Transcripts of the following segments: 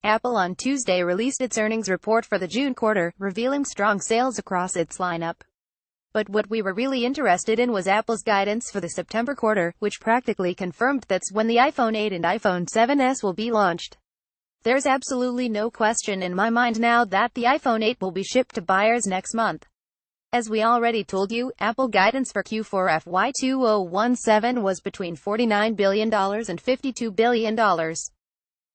Apple on Tuesday released its earnings report for the June quarter, revealing strong sales across its lineup. But what we were really interested in was Apple's guidance for the September quarter, which practically confirmed that's when the iPhone 8 and iPhone 7s will be launched. There's absolutely no question in my mind now that the iPhone 8 will be shipped to buyers next month. As we already told you, Apple guidance for Q4 FY 2017 was between $49 billion and $52 billion.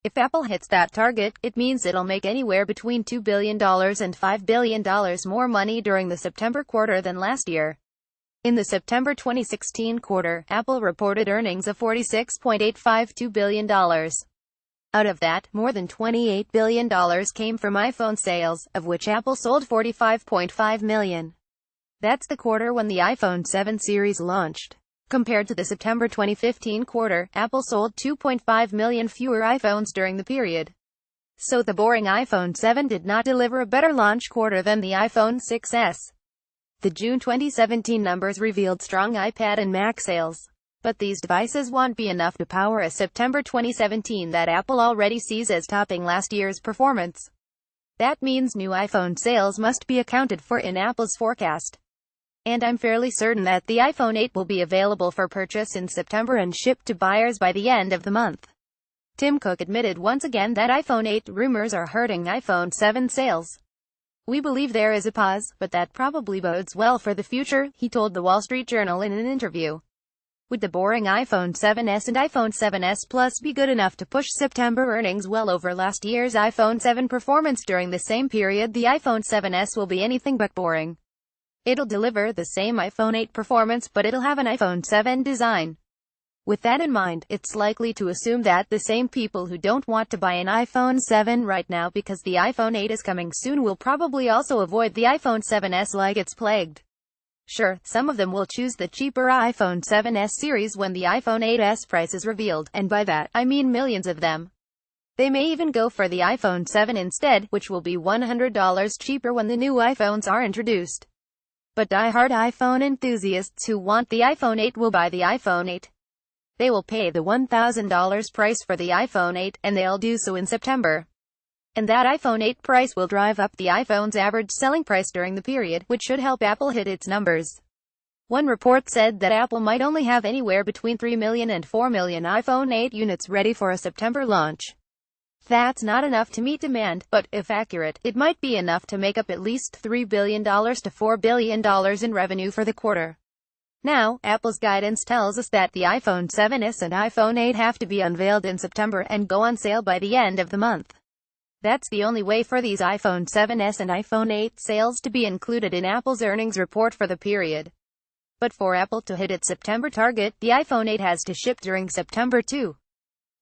If Apple hits that target, it means it'll make anywhere between $2 billion and $5 billion more money during the September quarter than last year. In the September 2016 quarter, Apple reported earnings of $46.852 billion. Out of that, more than $28 billion came from iPhone sales, of which Apple sold 45.5 million. That's the quarter when the iPhone 7 series launched. Compared to the September 2015 quarter, Apple sold 2.5 million fewer iPhones during the period. So the boring iPhone 7 did not deliver a better launch quarter than the iPhone 6s. The June 2017 numbers revealed strong iPad and Mac sales. But these devices won't be enough to power a September 2017 that Apple already sees as topping last year's performance. That means new iPhone sales must be accounted for in Apple's forecast. And I'm fairly certain that the iPhone 8 will be available for purchase in September and shipped to buyers by the end of the month. Tim Cook admitted once again that iPhone 8 rumors are hurting iPhone 7 sales. We believe there is a pause, but that probably bodes well for the future, he told the Wall Street Journal in an interview. Would the boring iPhone 7s and iPhone 7s Plus be good enough to push September earnings well over last year's iPhone 7 performance during the same period? The iPhone 7s will be anything but boring. It'll deliver the same iPhone 8 performance, but it'll have an iPhone 7 design. With that in mind, it's likely to assume that the same people who don't want to buy an iPhone 7 right now because the iPhone 8 is coming soon will probably also avoid the iPhone 7s like it's plagued. Sure, some of them will choose the cheaper iPhone 7s series when the iPhone 8s price is revealed, and by that, I mean millions of them. They may even go for the iPhone 7 instead, which will be $100 cheaper when the new iPhones are introduced. But die-hard iPhone enthusiasts who want the iPhone 8 will buy the iPhone 8. They will pay the $1,000 price for the iPhone 8, and they'll do so in September. And that iPhone 8 price will drive up the iPhone's average selling price during the period, which should help Apple hit its numbers. One report said that Apple might only have anywhere between 3 million and 4 million iPhone 8 units ready for a September launch. That's not enough to meet demand, but, if accurate, it might be enough to make up at least $3 billion to $4 billion in revenue for the quarter. Now, Apple's guidance tells us that the iPhone 7s and iPhone 8 have to be unveiled in September and go on sale by the end of the month. That's the only way for these iPhone 7s and iPhone 8 sales to be included in Apple's earnings report for the period. But for Apple to hit its September target, the iPhone 8 has to ship during September too.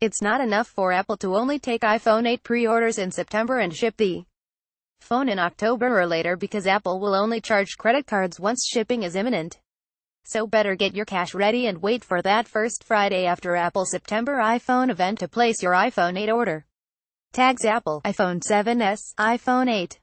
It's not enough for Apple to only take iPhone 8 pre-orders in September and ship the phone in October or later, because Apple will only charge credit cards once shipping is imminent. So better get your cash ready and wait for that first Friday after Apple's September iPhone event to place your iPhone 8 order. Tags Apple, iPhone 7s, iPhone 8.